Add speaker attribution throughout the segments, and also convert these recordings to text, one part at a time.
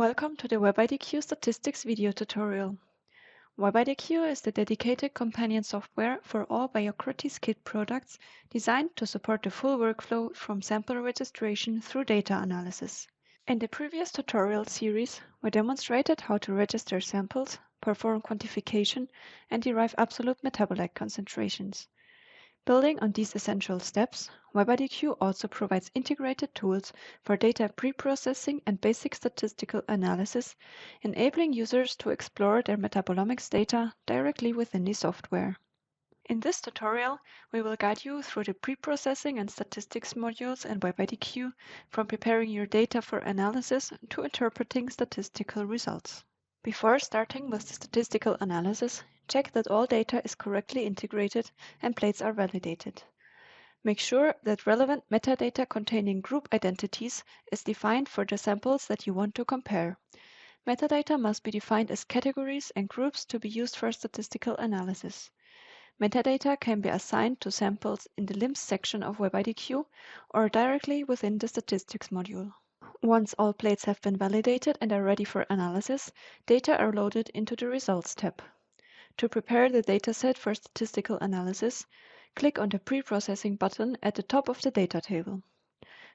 Speaker 1: Welcome to the WebIDQ statistics video tutorial. WebIDQ is the dedicated companion software for all biocrates kit products designed to support the full workflow from sample registration through data analysis. In the previous tutorial series, we demonstrated how to register samples, perform quantification, and derive absolute metabolite concentrations. Building on these essential steps, WebIDQ also provides integrated tools for data pre-processing and basic statistical analysis, enabling users to explore their metabolomics data directly within the software. In this tutorial, we will guide you through the pre-processing and statistics modules in WebIDQ, from preparing your data for analysis to interpreting statistical results. Before starting with the statistical analysis, check that all data is correctly integrated and plates are validated. Make sure that relevant metadata containing group identities is defined for the samples that you want to compare. Metadata must be defined as categories and groups to be used for statistical analysis. Metadata can be assigned to samples in the LIMS section of WebIDQ or directly within the statistics module. Once all plates have been validated and are ready for analysis, data are loaded into the Results tab. To prepare the dataset for statistical analysis, click on the Pre-processing button at the top of the data table.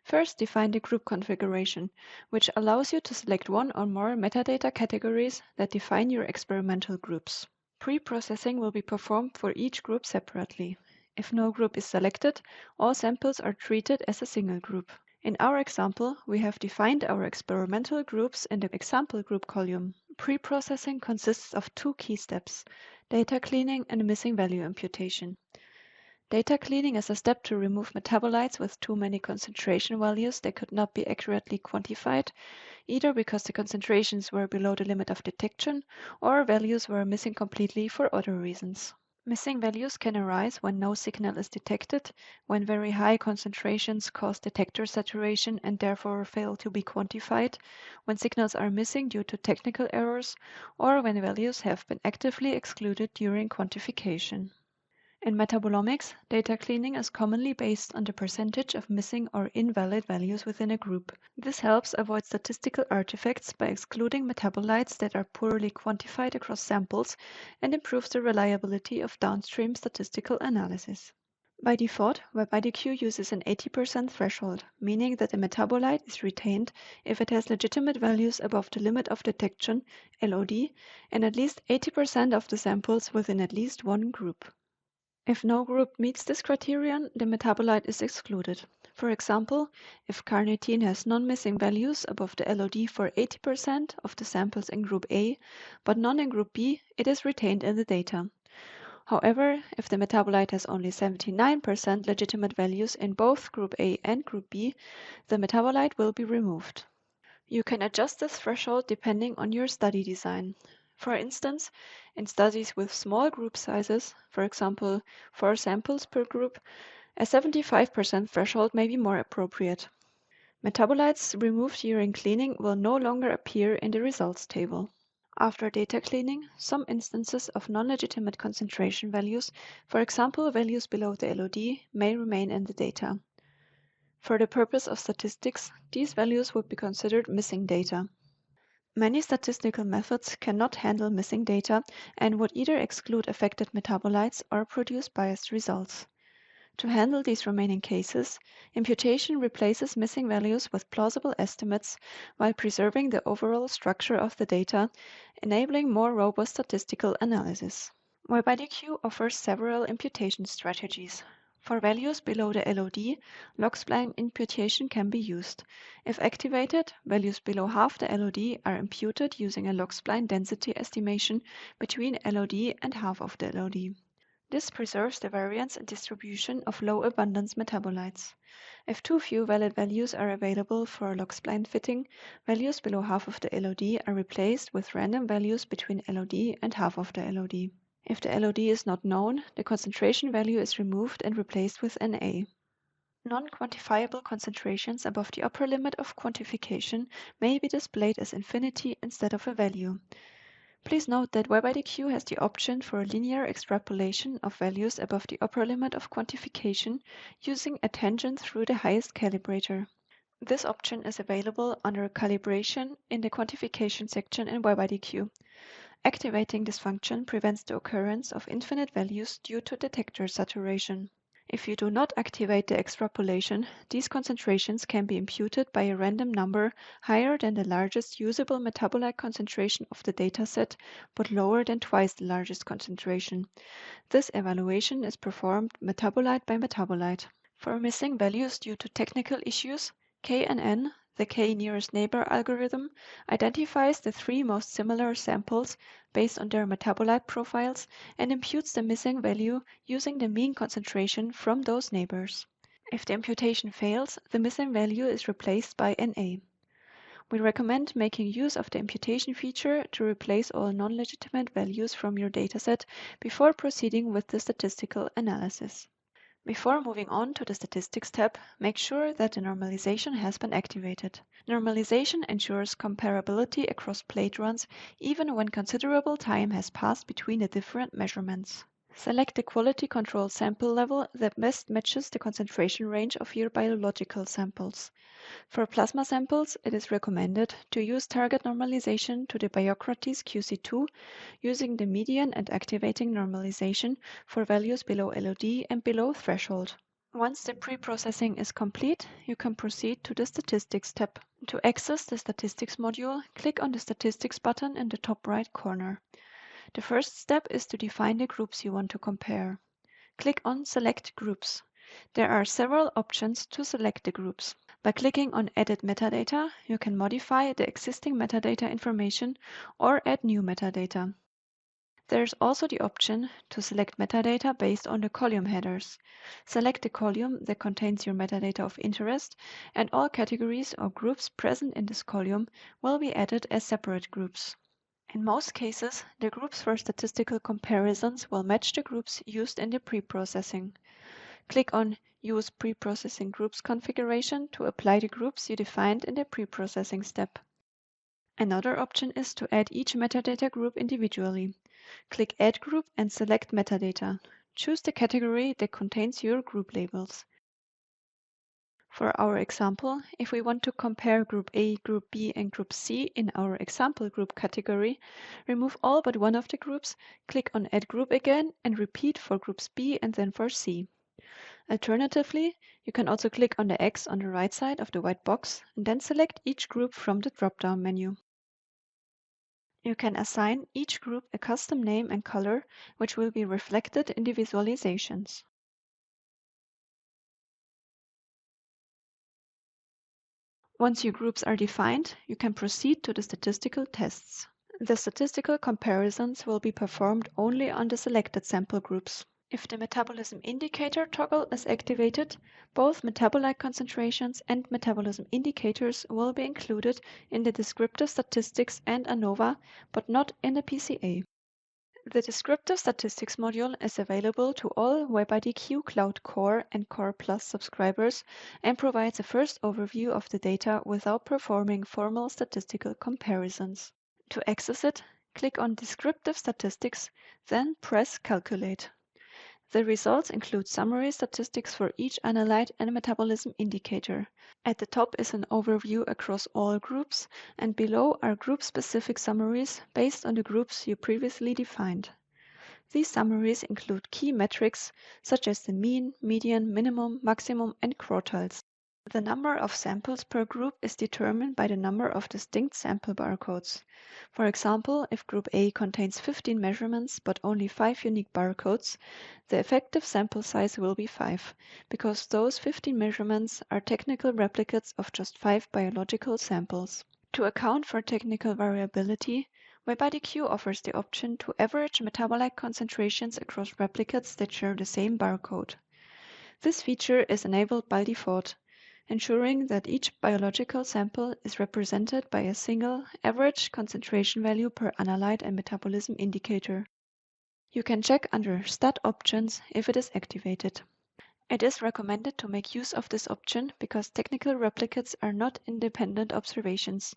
Speaker 1: First, define the group configuration, which allows you to select one or more metadata categories that define your experimental groups. Pre-processing will be performed for each group separately. If no group is selected, all samples are treated as a single group. In our example, we have defined our experimental groups in the example group column. Pre-processing consists of two key steps: data cleaning and missing value imputation. Data cleaning is a step to remove metabolites with too many concentration values that could not be accurately quantified, either because the concentrations were below the limit of detection or values were missing completely for other reasons. Missing values can arise when no signal is detected, when very high concentrations cause detector saturation and therefore fail to be quantified, when signals are missing due to technical errors, or when values have been actively excluded during quantification. In metabolomics, data cleaning is commonly based on the percentage of missing or invalid values within a group. This helps avoid statistical artifacts by excluding metabolites that are poorly quantified across samples and improves the reliability of downstream statistical analysis. By default, WebIDQ uses an 80% threshold, meaning that a metabolite is retained if it has legitimate values above the limit of detection, LOD, in at least 80% of the samples within at least one group. If no group meets this criterion, the metabolite is excluded. For example, if carnitine has non-missing values above the LOD for 80% of the samples in group A, but none in group B, it is retained in the data. However, if the metabolite has only 79% legitimate values in both group A and group B, the metabolite will be removed. You can adjust this threshold depending on your study design. For instance, in studies with small group sizes, for example 4 samples per group, a 75% threshold may be more appropriate. Metabolites removed during cleaning will no longer appear in the results table. After data cleaning, some instances of non-legitimate concentration values, for example values below the LOD, may remain in the data. For the purpose of statistics, these values would be considered missing data. Many statistical methods cannot handle missing data and would either exclude affected metabolites or produce biased results. To handle these remaining cases, imputation replaces missing values with plausible estimates while preserving the overall structure of the data, enabling more robust statistical analysis. WebIDQ offers several imputation strategies. For values below the LOD, log-spline imputation can be used. If activated, values below half the LOD are imputed using a log-spline density estimation between LOD and half of the LOD. This preserves the variance and distribution of low abundance metabolites. If too few valid values are available for log-spline fitting, values below half of the LOD are replaced with random values between LOD and half of the LOD. If the LOD is not known, the concentration value is removed and replaced with NA. Non-quantifiable concentrations above the upper limit of quantification may be displayed as infinity instead of a value. Please note that WebIDQ has the option for linear extrapolation of values above the upper limit of quantification using a tangent through the highest calibrator. This option is available under Calibration in the Quantification section in WebIDQ. Activating this function prevents the occurrence of infinite values due to detector saturation. If you do not activate the extrapolation, these concentrations can be imputed by a random number higher than the largest usable metabolite concentration of the dataset, but lower than twice the largest concentration. This evaluation is performed metabolite by metabolite. For missing values due to technical issues, KNN, the K nearest neighbor algorithm, identifies the 3 most similar samples based on their metabolite profiles and imputes the missing value using the mean concentration from those neighbors. If the imputation fails, the missing value is replaced by NA. We recommend making use of the imputation feature to replace all non-legitimate values from your dataset before proceeding with the statistical analysis. Before moving on to the Statistics tab, make sure that the normalization has been activated. Normalization ensures comparability across plate runs even when considerable time has passed between the different measurements. Select the quality control sample level that best matches the concentration range of your biological samples. For plasma samples, it is recommended to use target normalization to the biocrates QC2 using the median and activating normalization for values below LOD and below threshold. Once the pre-processing is complete, you can proceed to the Statistics tab. To access the Statistics module, click on the Statistics button in the top right corner. The first step is to define the groups you want to compare. Click on Select Groups. There are several options to select the groups. By clicking on Edit Metadata, you can modify the existing metadata information or add new metadata. There is also the option to select metadata based on the column headers. Select the column that contains your metadata of interest, and all categories or groups present in this column will be added as separate groups. In most cases, the groups for statistical comparisons will match the groups used in the pre-processing. Click on Use Pre-processing Groups configuration to apply the groups you defined in the pre-processing step. Another option is to add each metadata group individually. Click Add Group and select Metadata. Choose the category that contains your group labels. For our example, if we want to compare Group A, Group B, and Group C in our example group category, remove all but one of the groups, click on Add Group again, and repeat for Groups B and then for C. Alternatively, you can also click on the X on the right side of the white box and then select each group from the drop-down menu. You can assign each group a custom name and color, which will be reflected in the visualizations. Once your groups are defined, you can proceed to the statistical tests. The statistical comparisons will be performed only on the selected sample groups. If the metabolism indicator toggle is activated, both metabolite concentrations and metabolism indicators will be included in the descriptive statistics and ANOVA, but not in the PCA. The Descriptive Statistics module is available to all WebIDQ Cloud Core and Core Plus subscribers and provides a first overview of the data without performing formal statistical comparisons. To access it, click on Descriptive Statistics, then press Calculate. The results include summary statistics for each analyte and metabolism indicator. At the top is an overview across all groups, and below are group-specific summaries based on the groups you previously defined. These summaries include key metrics such as the mean, median, minimum, maximum, and quartiles. The number of samples per group is determined by the number of distinct sample barcodes. For example, if Group A contains 15 measurements but only 5 unique barcodes, the effective sample size will be 5, because those 15 measurements are technical replicates of just 5 biological samples. To account for technical variability, WebIDQ offers the option to average metabolite concentrations across replicates that share the same barcode. This feature is enabled by default, ensuring that each biological sample is represented by a single average concentration value per analyte and metabolism indicator. You can check under Stat Options if it is activated. It is recommended to make use of this option because technical replicates are not independent observations.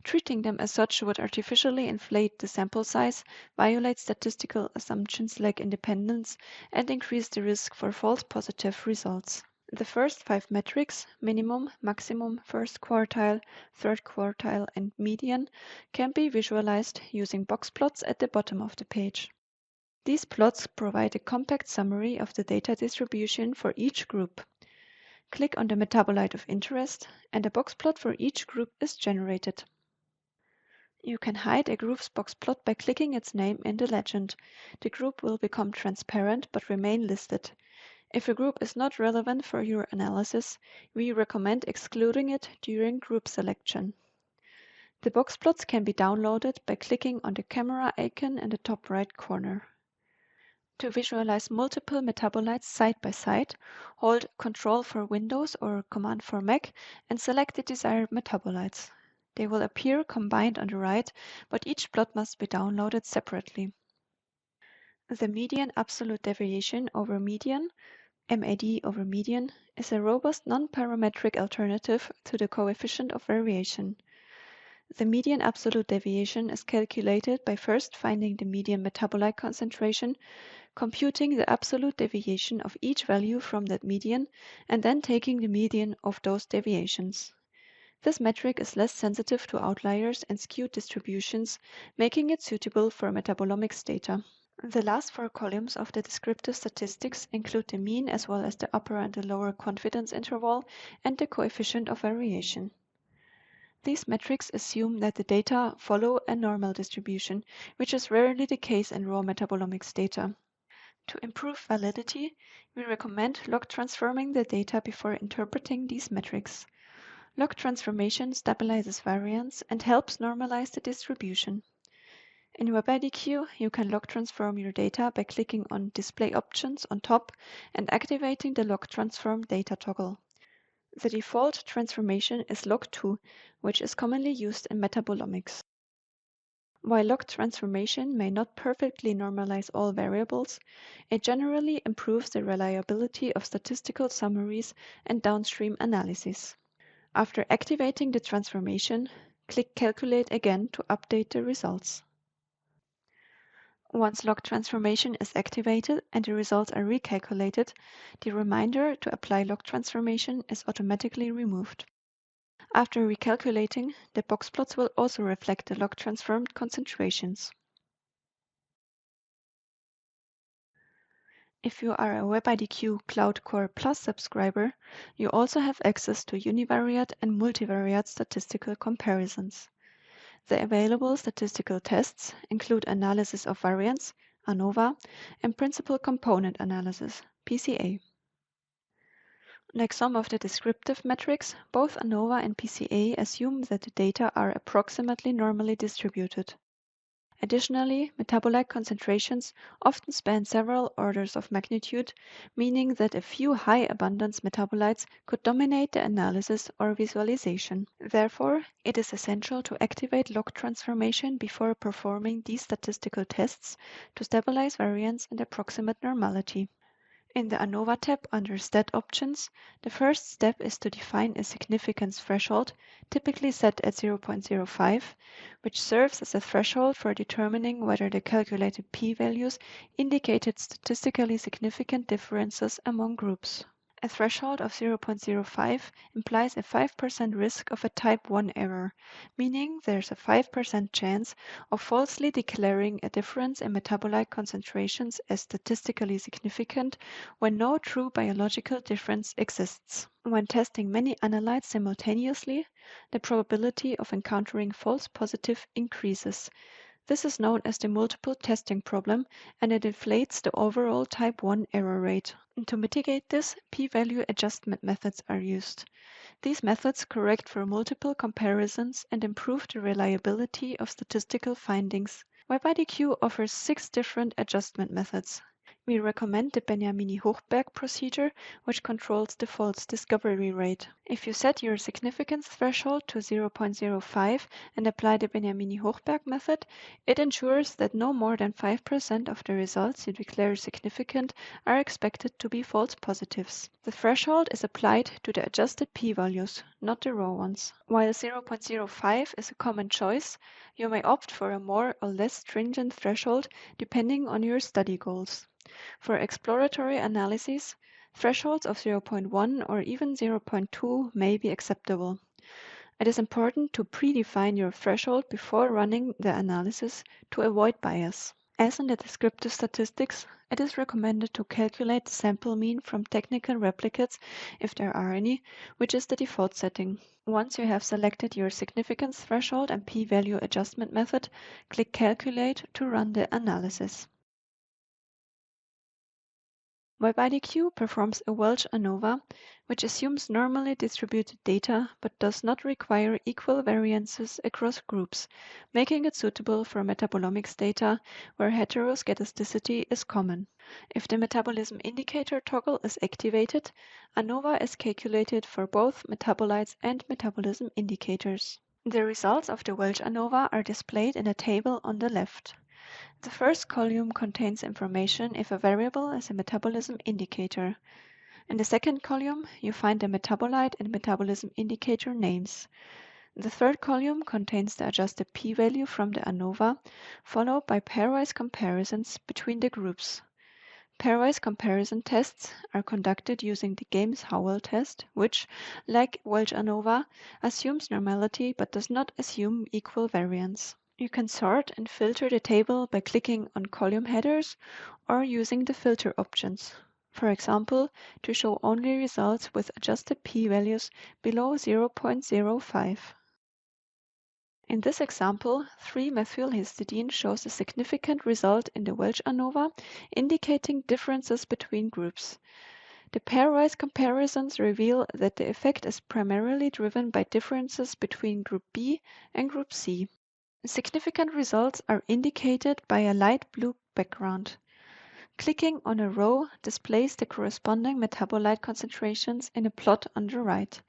Speaker 1: Treating them as such would artificially inflate the sample size, violate statistical assumptions like independence, and increase the risk for false positive results. The first 5 metrics, minimum, maximum, first quartile, third quartile, and median, can be visualized using box plots at the bottom of the page. These plots provide a compact summary of the data distribution for each group. Click on the metabolite of interest, and a box plot for each group is generated. You can hide a group's box plot by clicking its name in the legend. The group will become transparent but remain listed. If a group is not relevant for your analysis, we recommend excluding it during group selection. The box plots can be downloaded by clicking on the camera icon in the top right corner. To visualize multiple metabolites side by side, hold Ctrl for Windows or Command for Mac and select the desired metabolites. They will appear combined on the right, but each plot must be downloaded separately. The median absolute deviation over median, MAD over median, is a robust non-parametric alternative to the coefficient of variation. The median absolute deviation is calculated by first finding the median metabolite concentration, computing the absolute deviation of each value from that median, and then taking the median of those deviations. This metric is less sensitive to outliers and skewed distributions, making it suitable for metabolomics data. The last 4 columns of the descriptive statistics include the mean as well as the upper and the lower confidence interval and the coefficient of variation. These metrics assume that the data follow a normal distribution, which is rarely the case in raw metabolomics data. To improve validity, we recommend log transforming the data before interpreting these metrics. Log transformation stabilizes variance and helps normalize the distribution. In WebIDQ, you can log transform your data by clicking on Display Options on top and activating the Log Transform Data toggle. The default transformation is log2, which is commonly used in metabolomics. While log transformation may not perfectly normalize all variables, it generally improves the reliability of statistical summaries and downstream analysis. After activating the transformation, click Calculate again to update the results. Once log transformation is activated and the results are recalculated, the reminder to apply log transformation is automatically removed. After recalculating, the box plots will also reflect the log transformed concentrations. If you are a WebIDQ Cloud Core Plus subscriber, you also have access to univariate and multivariate statistical comparisons. The available statistical tests include analysis of variance, ANOVA, and principal component analysis, PCA. Like some of the descriptive metrics, both ANOVA and PCA assume that the data are approximately normally distributed. Additionally, metabolite concentrations often span several orders of magnitude, meaning that a few high-abundance metabolites could dominate the analysis or visualization. Therefore, it is essential to activate log transformation before performing these statistical tests to stabilize variance and approximate normality. In the ANOVA tab under Stat Options, the first step is to define a significance threshold, typically set at 0.05, which serves as a threshold for determining whether the calculated p-values indicated statistically significant differences among groups. A threshold of 0.05 implies a 5% risk of a type 1 error, meaning there's a 5% chance of falsely declaring a difference in metabolite concentrations as statistically significant when no true biological difference exists. When testing many analytes simultaneously, the probability of encountering false positive increases. This is known as the multiple testing problem, and it inflates the overall type 1 error rate. To mitigate this, p-value adjustment methods are used. These methods correct for multiple comparisons and improve the reliability of statistical findings. WebIDQ offers 6 different adjustment methods. We recommend the Benjamini-Hochberg procedure, which controls the false discovery rate. If you set your significance threshold to 0.05 and apply the Benjamini-Hochberg method, it ensures that no more than 5% of the results you declare significant are expected to be false positives. The threshold is applied to the adjusted p-values, not the raw ones. While 0.05 is a common choice, you may opt for a more or less stringent threshold depending on your study goals. For exploratory analyses, thresholds of 0.1 or even 0.2 may be acceptable. It is important to predefine your threshold before running the analysis to avoid bias. As in the descriptive statistics, it is recommended to calculate the sample mean from technical replicates if there are any, which is the default setting. Once you have selected your significance threshold and p-value adjustment method, click Calculate to run the analysis. WebIDQ performs a Welch ANOVA, which assumes normally distributed data but does not require equal variances across groups, making it suitable for metabolomics data where heteroscedasticity is common. If the metabolism indicator toggle is activated, ANOVA is calculated for both metabolites and metabolism indicators. The results of the Welch ANOVA are displayed in a table on the left. The first column contains information if a variable is a metabolism indicator. In the second column, you find the metabolite and metabolism indicator names. The third column contains the adjusted p-value from the ANOVA, followed by pairwise comparisons between the groups. Pairwise comparison tests are conducted using the Games-Howell test, which, like Welch ANOVA, assumes normality but does not assume equal variance. You can sort and filter the table by clicking on column headers or using the filter options. For example, to show only results with adjusted p-values below 0.05. In this example, 3-methylhistidine shows a significant result in the Welch ANOVA, indicating differences between groups. The pairwise comparisons reveal that the effect is primarily driven by differences between Group B and Group C. Significant results are indicated by a light blue background. Clicking on a row displays the corresponding metabolite concentrations in a plot on the right.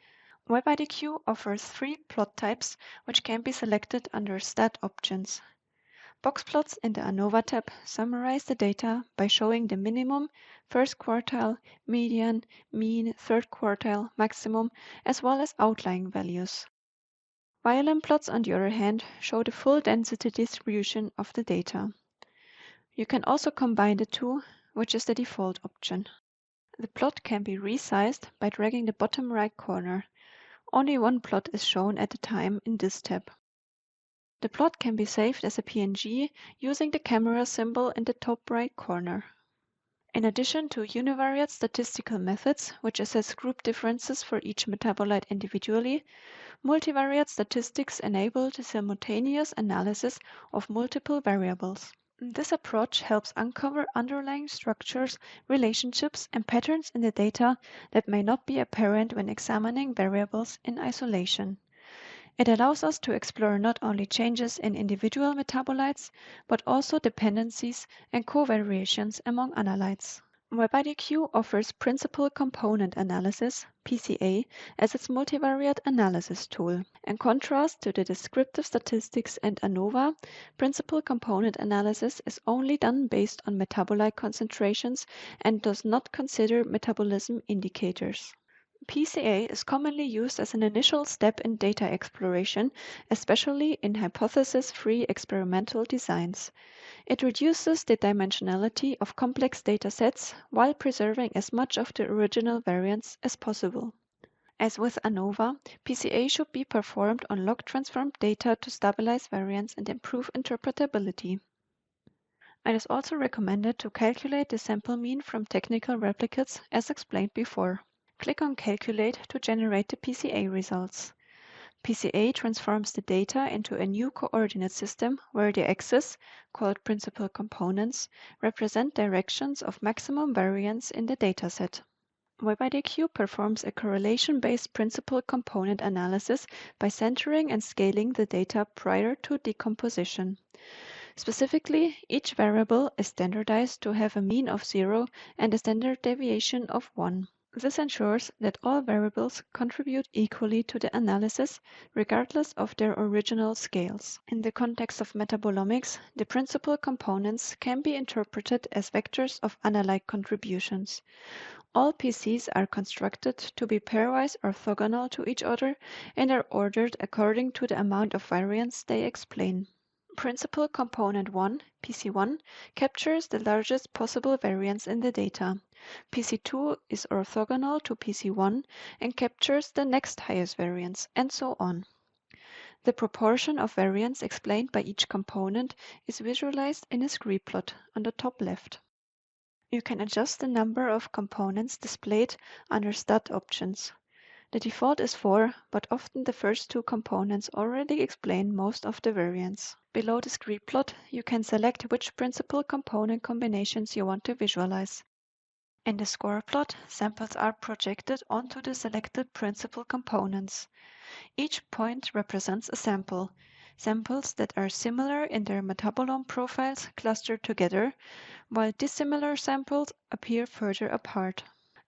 Speaker 1: WebIDQ offers 3 plot types, which can be selected under Stat options. Box plots in the ANOVA tab summarize the data by showing the minimum, first quartile, median, mean, third quartile, maximum, as well as outlying values. Violin plots, on the other hand, show the full density distribution of the data. You can also combine the two, which is the default option. The plot can be resized by dragging the bottom right corner. Only one plot is shown at a time in this tab. The plot can be saved as a PNG using the camera symbol in the top right corner. In addition to univariate statistical methods, which assess group differences for each metabolite individually, multivariate statistics enable the simultaneous analysis of multiple variables. This approach helps uncover underlying structures, relationships, and patterns in the data that may not be apparent when examining variables in isolation. It allows us to explore not only changes in individual metabolites, but also dependencies and covariations among analytes. WebIDQ offers Principal Component Analysis, PCA, as its multivariate analysis tool. In contrast to the descriptive statistics and ANOVA, Principal Component Analysis is only done based on metabolite concentrations and does not consider metabolism indicators. PCA is commonly used as an initial step in data exploration, especially in hypothesis-free experimental designs. It reduces the dimensionality of complex data sets while preserving as much of the original variance as possible. As with ANOVA, PCA should be performed on log-transformed data to stabilize variance and improve interpretability. It is also recommended to calculate the sample mean from technical replicates as explained before. Click on Calculate to generate the PCA results. PCA transforms the data into a new coordinate system where the axes, called principal components, represent directions of maximum variance in the dataset. WebIDQ performs a correlation-based principal component analysis by centering and scaling the data prior to decomposition. Specifically, each variable is standardized to have a mean of 0 and a standard deviation of 1. This ensures that all variables contribute equally to the analysis, regardless of their original scales. In the context of metabolomics, the principal components can be interpreted as vectors of analyte contributions. All PCs are constructed to be pairwise orthogonal to each other and are ordered according to the amount of variance they explain. Principal component 1, PC1, captures the largest possible variance in the data. PC2 is orthogonal to PC1 and captures the next highest variance, and so on. The proportion of variance explained by each component is visualized in a scree plot on the top left. You can adjust the number of components displayed under Stat options. The default is 4, but often the first two components already explain most of the variance. Below the scree plot, you can select which principal component combinations you want to visualize. In the score plot, samples are projected onto the selected principal components. Each point represents a sample. Samples that are similar in their metabolome profiles cluster together, while dissimilar samples appear further apart.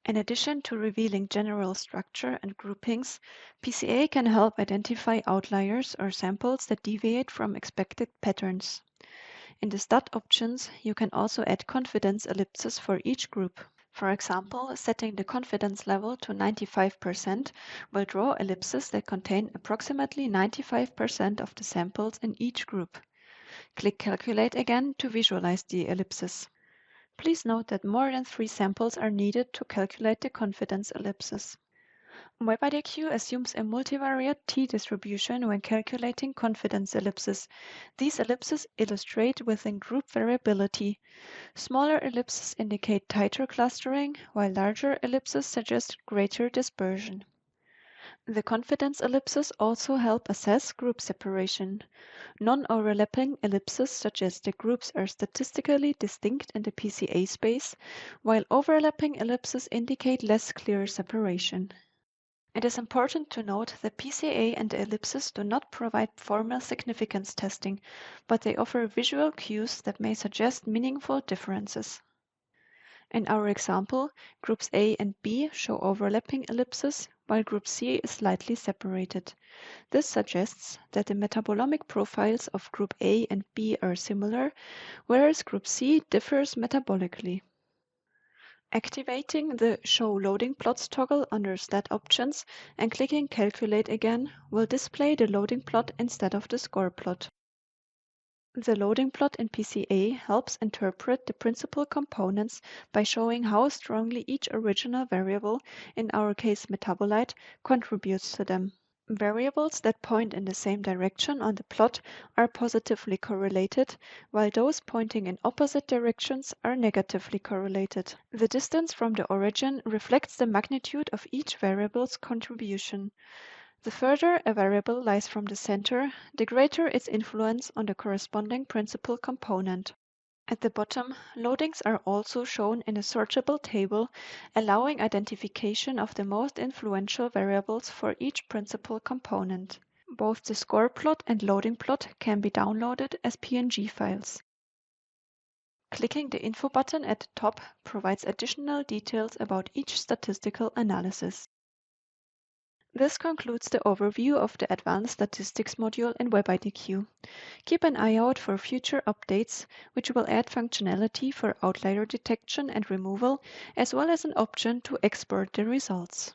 Speaker 1: In addition to revealing general structure and groupings, PCA can help identify outliers or samples that deviate from expected patterns. In the Stat options, you can also add confidence ellipses for each group. For example, setting the confidence level to 95% will draw ellipses that contain approximately 95% of the samples in each group. Click Calculate again to visualize the ellipses. Please note that more than 3 samples are needed to calculate the confidence ellipses. WebIDQ assumes a multivariate t-distribution when calculating confidence ellipses. These ellipses illustrate within group variability. Smaller ellipses indicate tighter clustering, while larger ellipses suggest greater dispersion. The confidence ellipses also help assess group separation. Non-overlapping ellipses suggest the groups are statistically distinct in the PCA space, while overlapping ellipses indicate less clear separation. It is important to note that PCA and the ellipses do not provide formal significance testing, but they offer visual cues that may suggest meaningful differences. In our example, groups A and B show overlapping ellipses, while group C is slightly separated. This suggests that the metabolomic profiles of group A and B are similar, whereas group C differs metabolically. Activating the Show Loading Plots toggle under Stat options and clicking Calculate again will display the loading plot instead of the score plot. The loading plot in PCA helps interpret the principal components by showing how strongly each original variable, in our case metabolite, contributes to them. Variables that point in the same direction on the plot are positively correlated, while those pointing in opposite directions are negatively correlated. The distance from the origin reflects the magnitude of each variable's contribution. The further a variable lies from the center, the greater its influence on the corresponding principal component. At the bottom, loadings are also shown in a searchable table, allowing identification of the most influential variables for each principal component. Both the score plot and loading plot can be downloaded as PNG files. Clicking the Info button at the top provides additional details about each statistical analysis. This concludes the overview of the Advanced Statistics module in WebIDQ. Keep an eye out for future updates, which will add functionality for outlier detection and removal, as well as an option to export the results.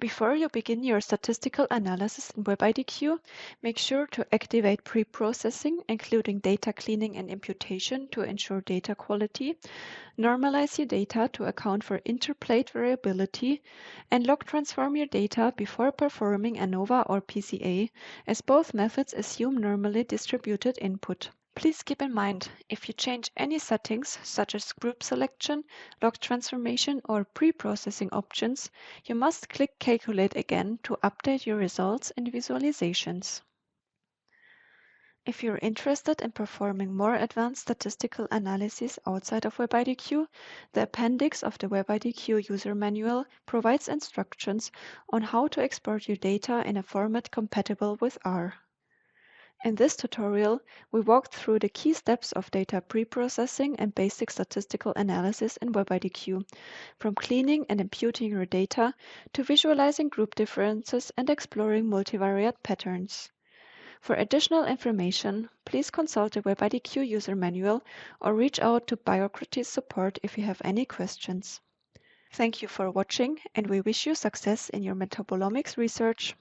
Speaker 1: Before you begin your statistical analysis in WebIDQ, make sure to activate pre-processing, including data cleaning and imputation to ensure data quality, normalize your data to account for interplate variability, and log transform your data before performing ANOVA or PCA, as both methods assume normally distributed input. Please keep in mind, if you change any settings, such as group selection, log transformation, or pre-processing options, you must click Calculate again to update your results and visualizations. If you're interested in performing more advanced statistical analysis outside of WebIDQ, the appendix of the WebIDQ user manual provides instructions on how to export your data in a format compatible with R. In this tutorial, we walked through the key steps of data pre-processing and basic statistical analysis in WebIDQ, from cleaning and imputing your data to visualizing group differences and exploring multivariate patterns. For additional information, please consult the WebIDQ user manual or reach out to Biocrates support if you have any questions. Thank you for watching, and we wish you success in your metabolomics research.